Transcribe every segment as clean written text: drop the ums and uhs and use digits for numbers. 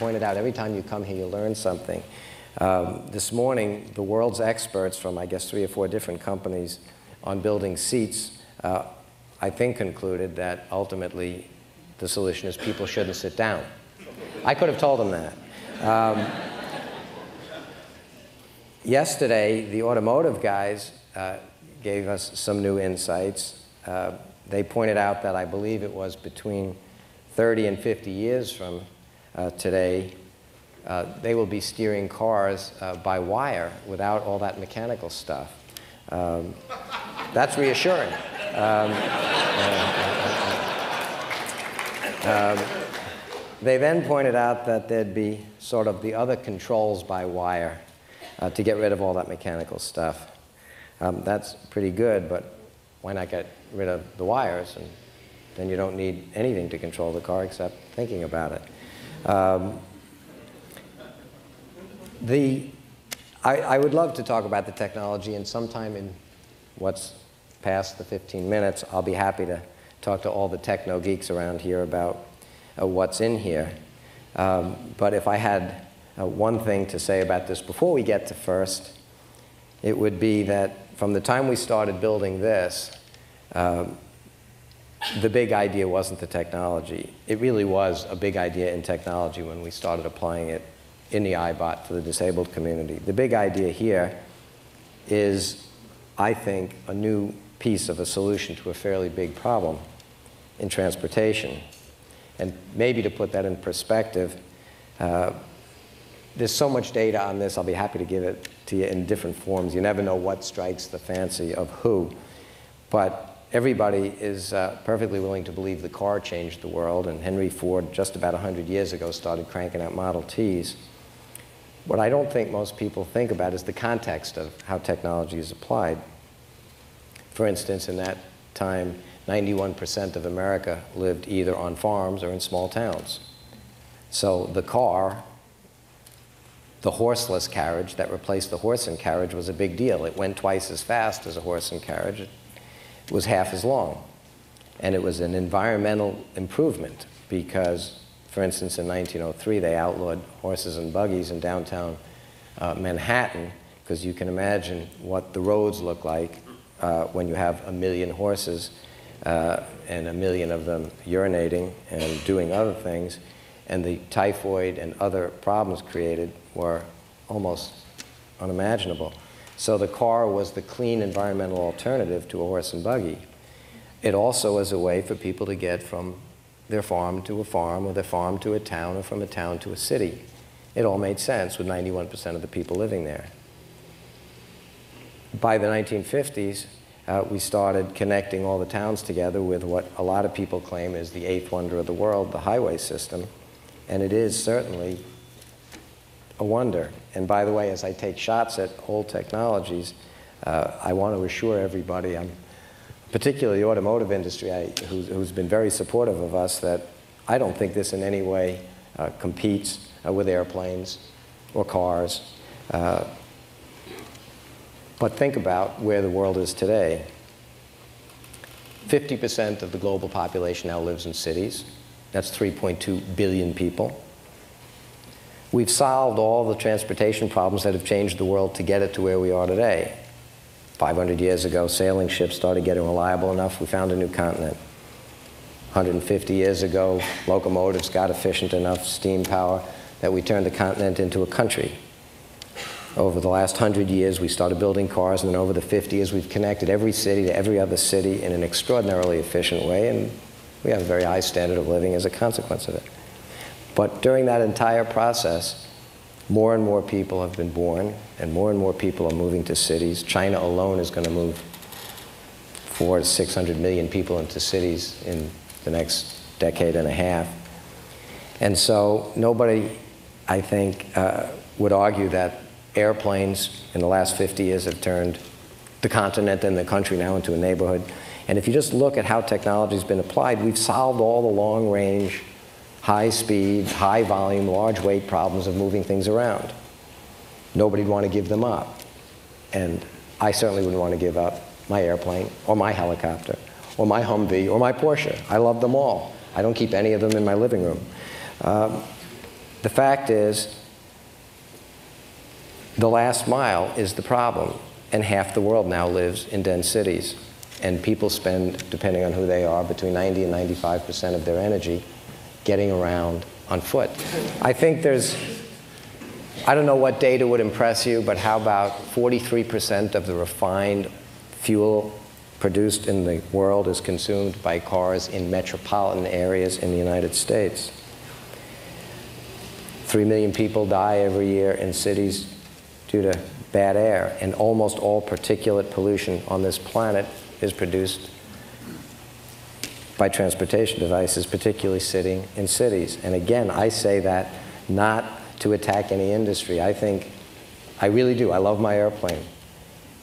pointed out, every time you come here, you learn something. This morning, the world's experts from, I guess, 3 or 4 different companies on building seats, I think concluded that ultimately the solution is people shouldn't sit down. I could have told them that. Yesterday, the automotive guys gave us some new insights. They pointed out that I believe it was between 30 and 50 years from today, they will be steering cars by wire without all that mechanical stuff. That's reassuring. They then pointed out that there'd be sort of the other controls by wire to get rid of all that mechanical stuff. That's pretty good, but why not get rid of the wires? And then you don't need anything to control the car except thinking about it. I would love to talk about the technology, and sometime in what's past the 15 minutes, I'll be happy to talk to all the techno geeks around here about what's in here. But if I had one thing to say about this before we get to first, it would be that from the time we started building this, the big idea wasn't the technology. It really was a big idea in technology when we started applying it in the iBot for the disabled community. The big idea here is, I think, a new piece of a solution to a fairly big problem in transportation. And maybe to put that in perspective, there's so much data on this, I'll be happy to give it to you in different forms. You never know what strikes the fancy of who. But everybody is perfectly willing to believe the car changed the world, and Henry Ford, just about 100 years ago, started cranking out Model Ts. What I don't think most people think about is the context of how technology is applied. For instance, in that time, 91% of America lived either on farms or in small towns. So the car, the horseless carriage that replaced the horse and carriage, was a big deal. It went twice as fast as a horse and carriage. It was half as long. And it was an environmental improvement because, for instance, in 1903, they outlawed horses and buggies in downtown Manhattan, because you can imagine what the roads look like when you have 1 million horses and 1 million of them urinating and doing other things. And the typhoid and other problems created were almost unimaginable. So the car was the clean environmental alternative to a horse and buggy. It also was a way for people to get from their farm to a farm, or their farm to a town, or from a town to a city. It all made sense with 91% of the people living there. By the 1950s, we started connecting all the towns together with what a lot of people claim is the 8th wonder of the world, the highway system. And it is certainly a wonder. And by the way, as I take shots at old technologies, I want to assure everybody, particularly the automotive industry, who's been very supportive of us, that I don't think this in any way competes with airplanes or cars. But think about where the world is today. 50% of the global population now lives in cities. That's 3.2 billion people. We've solved all the transportation problems that have changed the world to get it to where we are today. 500 years ago, sailing ships started getting reliable enough, we found a new continent. 150 years ago, locomotives got efficient enough steam power that we turned the continent into a country. Over the last 100 years, we started building cars, and then over the 50 years, we've connected every city to every other city in an extraordinarily efficient way, and we have a very high standard of living as a consequence of it. But during that entire process, more and more people have been born, and more people are moving to cities. China alone is going to move 400 to 600 million people into cities in the next decade and a half. And so nobody, I think, would argue that airplanes in the last 50 years have turned the continent and the country now into a neighborhood. And if you just look at how technology has been applied, we've solved all the long-range, high-speed, high-volume, large-weight problems of moving things around. Nobody'd want to give them up. And I certainly wouldn't want to give up my airplane, or my helicopter, or my Humvee, or my Porsche. I love them all. I don't keep any of them in my living room. the fact is, the last mile is the problem, and half the world now lives in dense cities. And people spend, depending on who they are, between 90 and 95% of their energy getting around on foot. I think there's, I don't know what data would impress you, but how about 43% of the refined fuel produced in the world is consumed by cars in metropolitan areas in the United States. 3 million people die every year in cities due to bad air, and almost all particulate pollution on this planet is produced by transportation devices, particularly sitting in cities. And again, I say that not to attack any industry. I really do. I love my airplane.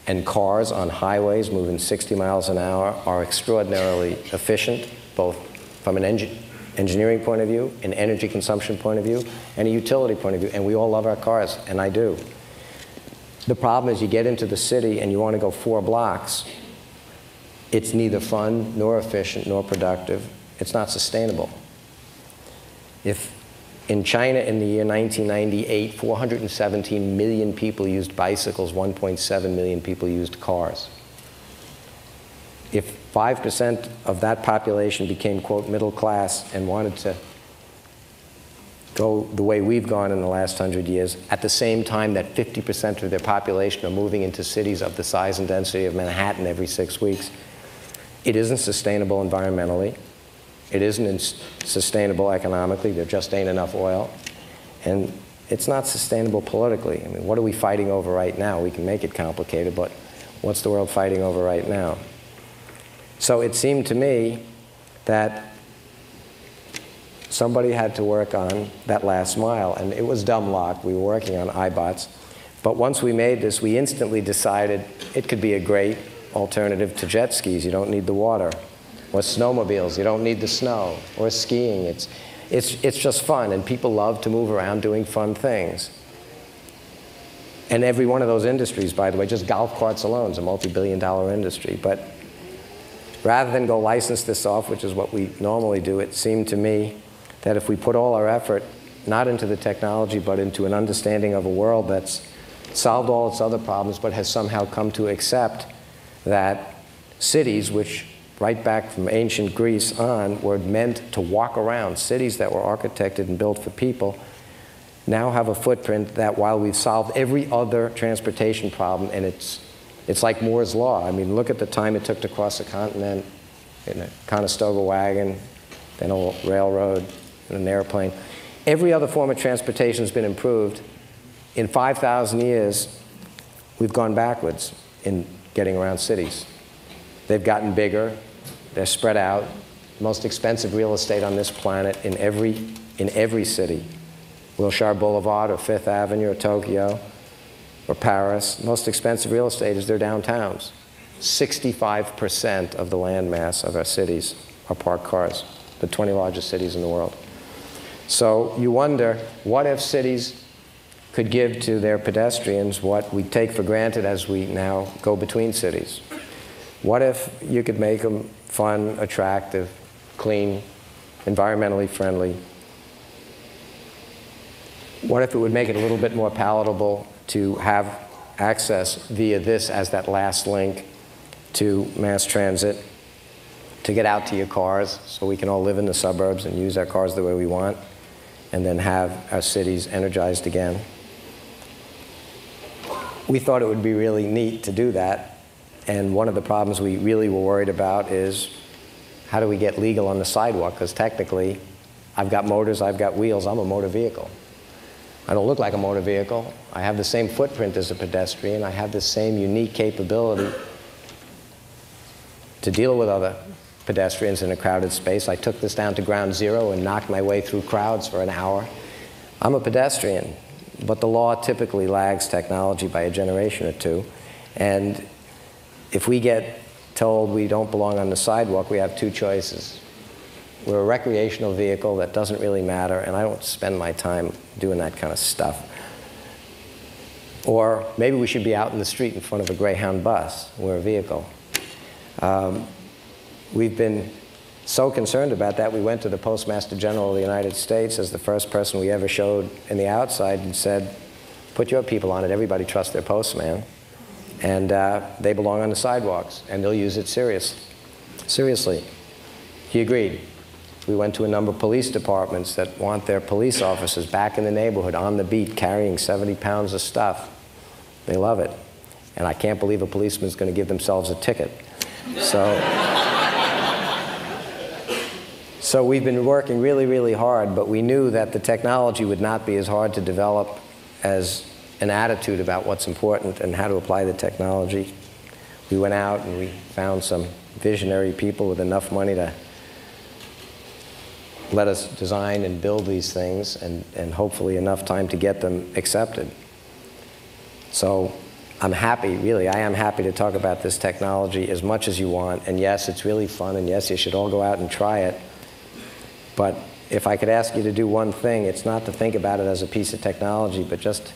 And cars on highways moving 60 miles an hour are extraordinarily efficient, both from an engineering point of view, an energy consumption point of view, and a utility point of view. And we all love our cars, and I do. The problem is you get into the city and you want to go 4 blocks. It's neither fun, nor efficient, nor productive. It's not sustainable. If in China in the year 1998, 417 million people used bicycles, 1.7 million people used cars. If 5% of that population became, quote, middle class and wanted to go the way we've gone in the last 100 years, at the same time that 50% of their population are moving into cities of the size and density of Manhattan every 6 weeks, it isn't sustainable environmentally. It isn't sustainable economically. There just ain't enough oil. And it's not sustainable politically. I mean, what are we fighting over right now? We can make it complicated, but what's the world fighting over right now? So it seemed to me that somebody had to work on that last mile, and it was dumb luck. We were working on iBots. But once we made this, we instantly decided it could be a great alternative to jet skis. You don't need the water. Or snowmobiles. You don't need the snow. Or skiing. It's just fun, and people love to move around doing fun things. And every one of those industries, by the way, just golf carts alone is a multi-billion-dollar industry. But rather than go license this off, which is what we normally do, it seemed to me that if we put all our effort, not into the technology, but into an understanding of a world that's solved all its other problems, but has somehow come to accept that cities, which right back from ancient Greece on were meant to walk around, cities that were architected and built for people, now have a footprint that while we've solved every other transportation problem, and it's like Moore's Law. I mean, look at the time it took to cross a continent in a Conestoga wagon, then a railroad, and an airplane. Every other form of transportation has been improved. In 5,000 years, we've gone backwards in getting around cities. They've gotten bigger. They're spread out. Most expensive real estate on this planet in every city. Wilshire Boulevard or Fifth Avenue or Tokyo or Paris. Most expensive real estate is their downtowns. 65% of the landmass of our cities are parked cars, the 20 largest cities in the world. So you wonder, what if cities could give to their pedestrians what we take for granted as we now go between cities? What if you could make them fun, attractive, clean, environmentally friendly? What if it would make it a little bit more palatable to have access via this as that last link to mass transit, to get out to your cars so we can all live in the suburbs and use our cars the way we want, and then have our cities energized again? We thought it would be really neat to do that. And one of the problems we really were worried about is, how do we get legal on the sidewalk? Because technically, I've got motors, I've got wheels, I'm a motor vehicle. I don't look like a motor vehicle. I have the same footprint as a pedestrian. I have the same unique capability to deal with other pedestrians in a crowded space. I took this down to ground zero and knocked my way through crowds for an hour. I'm a pedestrian, but the law typically lags technology by a generation or two. And if we get told we don't belong on the sidewalk, we have 2 choices. We're a recreational vehicle that doesn't really matter, and I don't spend my time doing that kind of stuff. Or maybe we should be out in the street in front of a Greyhound bus. We're a vehicle. We've been so concerned about that, we went to the Postmaster General of the United States as the first person we ever showed in the outside and said, put your people on it. Everybody trusts their postman. And they belong on the sidewalks, and they'll use it seriously. He agreed. We went to a number of police departments that want their police officers back in the neighborhood, on the beat, carrying 70 pounds of stuff. They love it. And I can't believe a policeman's going to give themselves a ticket. So we've been working really, really hard, but we knew that the technology would not be as hard to develop as an attitude about what's important and how to apply the technology. We went out and we found some visionary people with enough money to let us design and build these things, and hopefully enough time to get them accepted. So I'm happy, really, I am happy to talk about this technology as much as you want. And yes, it's really fun, and yes, you should all go out and try it. But if I could ask you to do one thing, it's not to think about it as a piece of technology, but just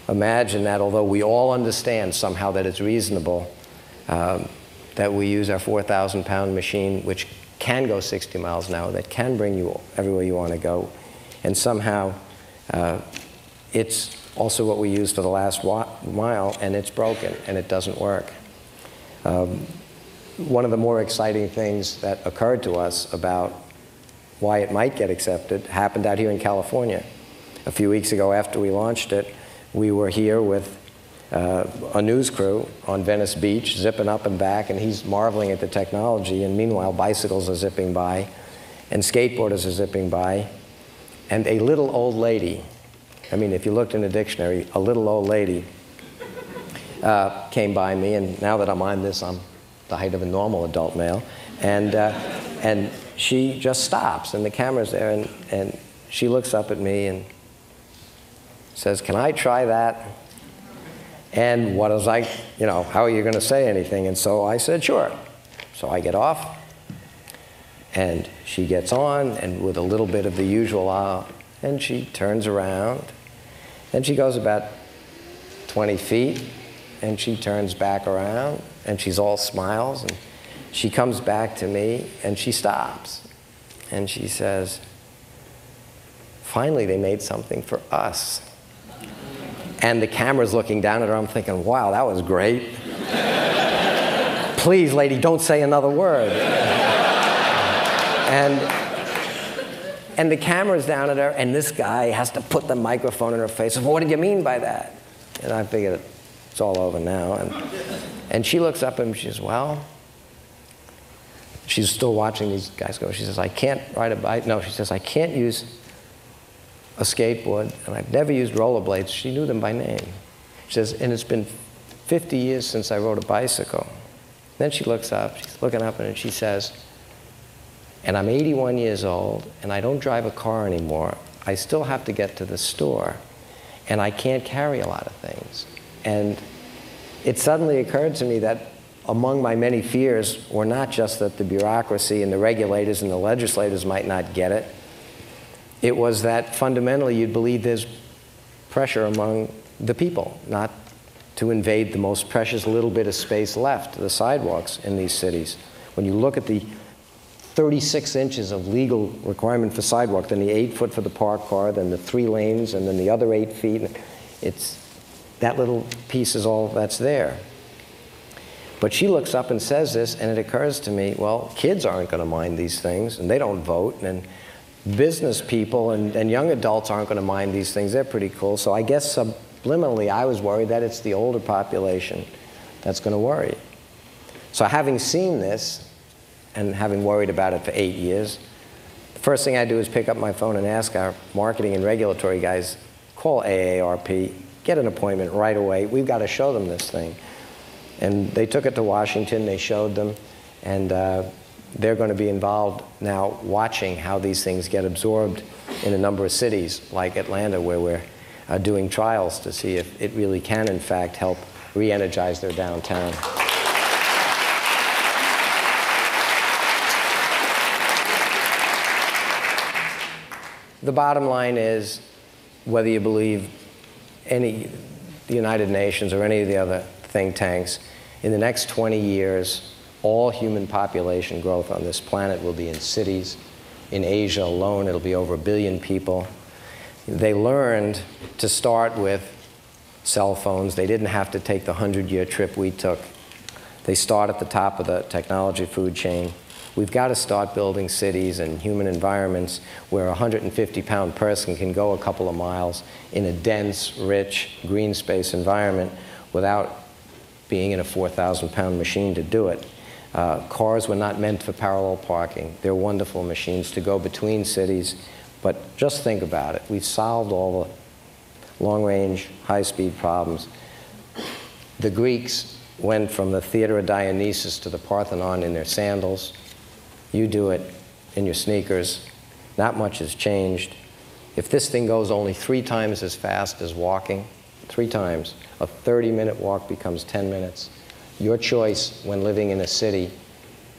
imagine that although we all understand somehow that it's reasonable, that we use our 4,000-pound machine, which can go 60 miles an hour, that can bring you everywhere you want to go, and somehow it's also what we use for the last mile, and it's broken, and it doesn't work. One of the more exciting things that occurred to us about why it might get accepted happened out here in California. A few weeks ago after we launched it, we were here with a news crew on Venice Beach, zipping up and back, and he's marveling at the technology, and meanwhile bicycles are zipping by, and skateboarders are zipping by, and a little old lady, I mean, if you looked in the dictionary, a little old lady came by me, and now that I'm on this, I'm the height of a normal adult male, and she just stops, and the camera's there, and she looks up at me and says, "Can I try that?" And what was I, you know, how are you going to say anything? And so I said, sure. So I get off, and she gets on, and with a little bit of the usual, and she turns around, and she goes about 20 feet, and she turns back around, and she's all smiles, and she comes back to me, and she stops, and she says, "Finally, they made something for us." And the camera's looking down at her. I'm thinking, wow, that was great. Please, lady, don't say another word. And the camera's down at her, and this guy has to put the microphone in her face. Well, what did you mean by that? And I figured it's all over now. And she looks up at him, she says, well, she's still watching these guys go. She says, I can't ride a bike. No, she says, I can't use a skateboard, and I've never used rollerblades. She knew them by name. She says, and it's been 50 years since I rode a bicycle. Then she looks up, she's looking up, and she says, and I'm 81 years old, and I don't drive a car anymore. I still have to get to the store, and I can't carry a lot of things. And it suddenly occurred to me that among my many fears were not just that the bureaucracy and the regulators and the legislators might not get it. It was that fundamentally you'd believe there's pressure among the people not to invade the most precious little bit of space left, the sidewalks in these cities. When you look at the 36 inches of legal requirement for sidewalk, then the 8 foot for the parked car, then the 3 lanes, and then the other 8 feet, it's, that little piece is all that's there. But she looks up and says this, and it occurs to me, well, kids aren't going to mind these things, and they don't vote, and business people and young adults aren't going to mind these things. They're pretty cool. So I guess subliminally I was worried that it's the older population that's going to worry. So having seen this and having worried about it for 8 years, the first thing I do is pick up my phone and ask our marketing and regulatory guys, call AARP, get an appointment right away. We've got to show them this thing. And they took it to Washington, they showed them, and they're going to be involved now watching how these things get absorbed in a number of cities like Atlanta, where we're doing trials to see if it really can, in fact, help re-energize their downtown. The bottom line is, whether you believe the United Nations or any of the other think tanks, in the next 20 years, All human population growth on this planet will be in cities. In Asia alone, it'll be over 1 billion people. They learned to start with cell phones. They didn't have to take the 100-year trip we took. They start at the top of the technology food chain. We've got to start building cities and human environments where a 150-pound person can go a couple of miles in a dense, rich, green space environment without being in a 4,000-pound machine to do it. Cars were not meant for parallel parking. They're wonderful machines to go between cities, but just think about it. We've solved all the long-range, high-speed problems. The Greeks went from the Theater of Dionysus to the Parthenon in their sandals. You do it in your sneakers. Not much has changed. If this thing goes only 3 times as fast as walking, 3 times, a 30-minute walk becomes 10 minutes. Your choice when living in a city,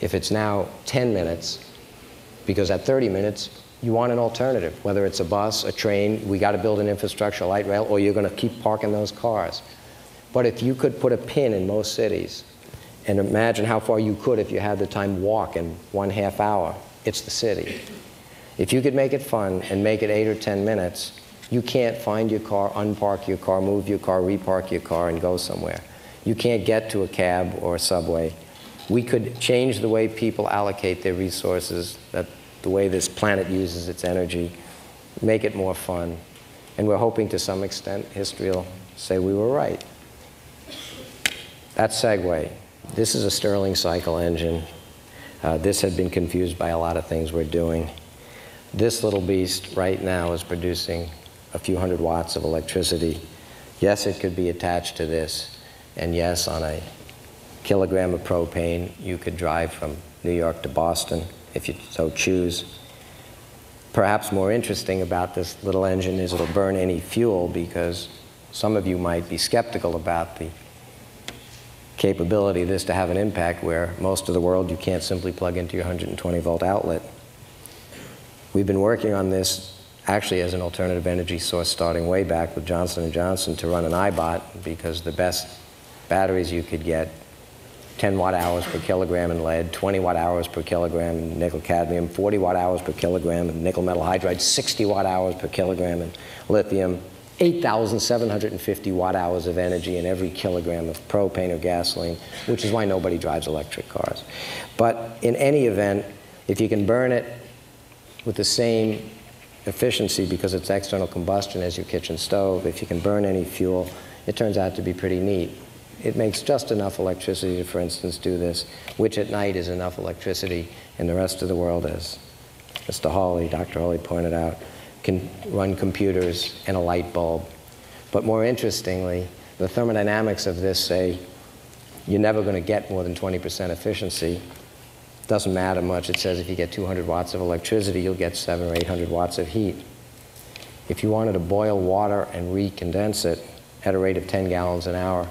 if it's now 10 minutes, because at 30 minutes, you want an alternative, whether it's a bus, a train, we got to build an infrastructure, a light rail, or you're going to keep parking those cars. But if you could put a pin in most cities, and imagine how far you could if you had the time walk in 1/2 hour, it's the city. If you could make it fun and make it 8 or 10 minutes, you can't find your car, unpark your car, move your car, repark your car, and go somewhere. You can't get to a cab or a subway. We could change the way people allocate their resources, the way this planet uses its energy, make it more fun. And we're hoping to some extent history will say we were right. That segue. This is a Stirling cycle engine. This had been confused by a lot of things we're doing. This little beast right now is producing a few hundred watts of electricity. Yes, it could be attached to this. And yes, on a kilogram of propane, you could drive from New York to Boston, if you so choose. Perhaps more interesting about this little engine is it'll burn any fuel, because some of you might be skeptical about the capability of this to have an impact where most of the world you can't simply plug into your 120-volt outlet. We've been working on this actually as an alternative energy source starting way back with Johnson & Johnson to run an iBot, because the best batteries you could get, 10 watt-hours per kilogram in lead, 20 watt-hours per kilogram in nickel-cadmium, 40 watt-hours per kilogram in nickel metal hydride, 60 watt-hours per kilogram in lithium, 8,750 watt-hours of energy in every kilogram of propane or gasoline, which is why nobody drives electric cars. But in any event, if you can burn it with the same efficiency, because it's external combustion as your kitchen stove, if you can burn any fuel, it turns out to be pretty neat. It makes just enough electricity to, for instance, do this, which at night is enough electricity in the rest of the world, as Mr. Hawley, Dr. Hawley pointed out, can run computers and a light bulb. But more interestingly, the thermodynamics of this say you're never going to get more than 20% efficiency. Doesn't matter much. It says if you get 200 watts of electricity, you'll get 700 or 800 watts of heat. If you wanted to boil water and recondense it at a rate of 10 gallons an hour,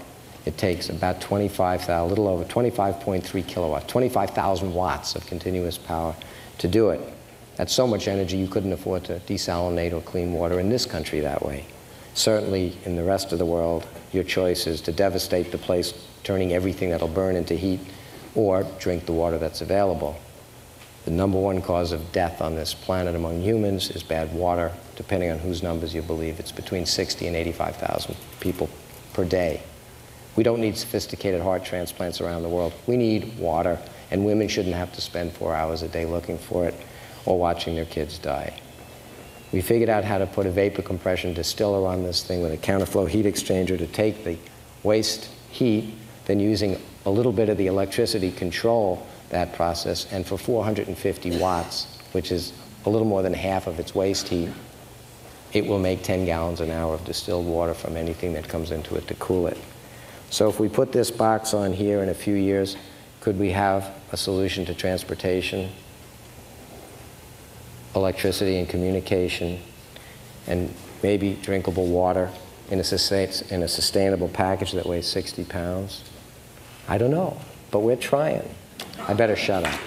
it takes about 25,000, a little over 25.3 kilowatts, 25,000 watts of continuous power to do it. That's so much energy you couldn't afford to desalinate or clean water in this country that way. Certainly in the rest of the world, your choice is to devastate the place, turning everything that'll burn into heat, or drink the water that's available. The #1 cause of death on this planet among humans is bad water. Depending on whose numbers you believe, it's between 60 and 85,000 people per day. We don't need sophisticated heart transplants around the world. We need water, and women shouldn't have to spend 4 hours a day looking for it or watching their kids die. We figured out how to put a vapor compression distiller on this thing with a counterflow heat exchanger to take the waste heat, then using a little bit of the electricity control that process, and for 450 watts, which is a little more than half of its waste heat, it will make 10 gallons an hour of distilled water from anything that comes into it to cool it. So if we put this box on here in a few years, could we have a solution to transportation, electricity and communication, and maybe drinkable water in a sustainable package that weighs 60 pounds? I don't know, but we're trying. I better shut up.